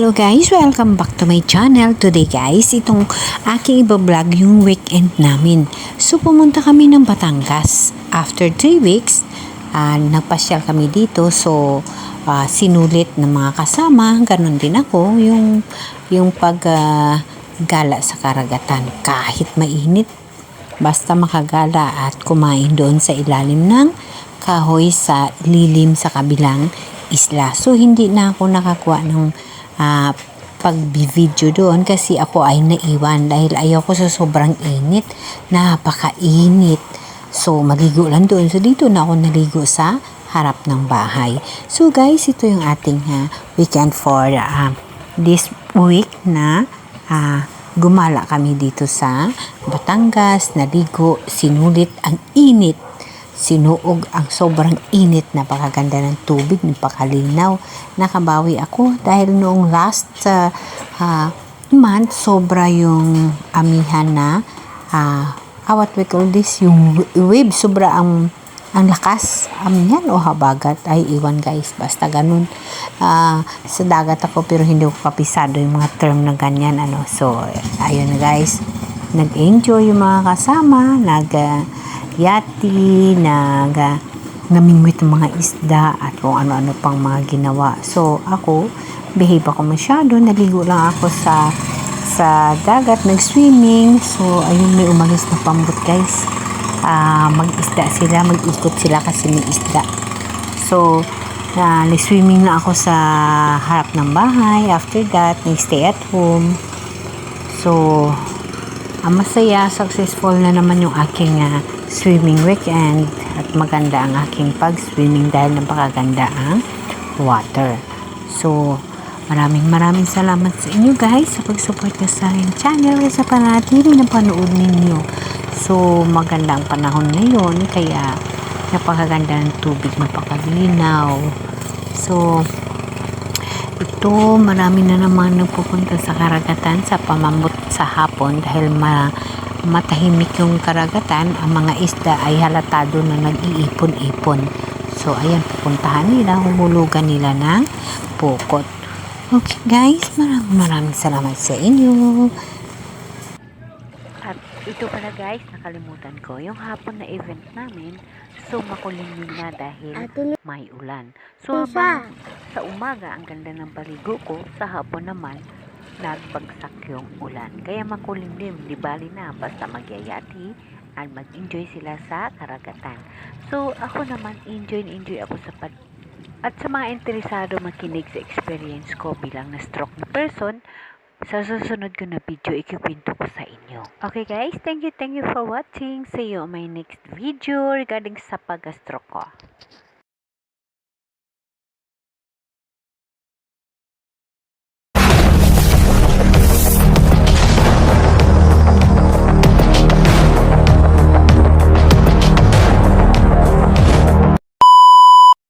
Hello guys! Welcome back to my channel. Today guys, itong aking ibablog yung weekend namin. So pumunta kami ng Batangas. After 3 weeks, nagpasyal kami dito. So sinulit ng mga kasama. Ganon din ako yung gala sa karagatan. Kahit mainit, basta makagala at kumain doon sa ilalim ng kahoy sa lilim sa kabilang isla. So hindi na ako nakakuha ng pag-video doon kasi ako ay naiwan dahil ayaw ko sa sobrang init. Napakainit. So maligo lang doon. So dito na ako naligo sa harap ng bahay. So guys, ito yung ating weekend for this week na gumala kami dito sa Batangas, naligo, sinulit ang init. Sinuog ang sobrang init, napakaganda ng tubig, napakalinaw. Nakabawi ako dahil noong last month, sobra yung amihan na what we call this, yung wave, sobra ang lakas. Amihan o habagat, ay iwan guys, basta ganun. Sa dagat ako pero hindi ko kapisado yung mga term na ganyan. So, ayun guys, nag-enjoy yung mga kasama, yati, namingwit ng mga isda at kung ano-ano pang mga ginawa. So, ako, behave ako masyado. Naligo lang ako sa dagat, nag-swimming. So, ayun, may umalis na pambot, guys. Mag-isda sila, mag-ikot sila kasi may isda. So, nag-swimming na ako sa harap ng bahay. After that, nag-stay at home. So, masaya, successful na naman yung aking swimming weekend at maganda ang aking pag-swimming dahil napakaganda ang water. So, maraming salamat sa inyo guys sa pag-support nyo sa aking channel at sa panatili ng panood ninyo. So, maganda ang panahon ngayon kaya napakaganda ng tubig, napakalinaw. So, ito, marami na naman nagpupunta sa karagatan sa pamamot sa hapon dahil matahimik yung karagatan. Ang mga isda ay halatado na nag-iipon-ipon. So, ayan, pupuntahan nila, humulugan nila ng pukot. Okay guys, maraming salamat sa inyo. At ito pala guys, nakalimutan ko, yung hapon na event namin, so makulimlim na dahil may ulan. So habang sa umaga, ang ganda ng paligo ko, sa hapon naman, nagbagsak yung ulan. Kaya makulimlim, di bali na, basta magyayati at mag-enjoy sila sa karagatan. So ako naman, enjoy ako at sa mga interesado makinig sa experience ko bilang na-stroke na person, sa susunod ko na video, ikikwento ko sa inyo. Okay guys, thank you for watching. See you on my next video regarding sa pag-stroke ko.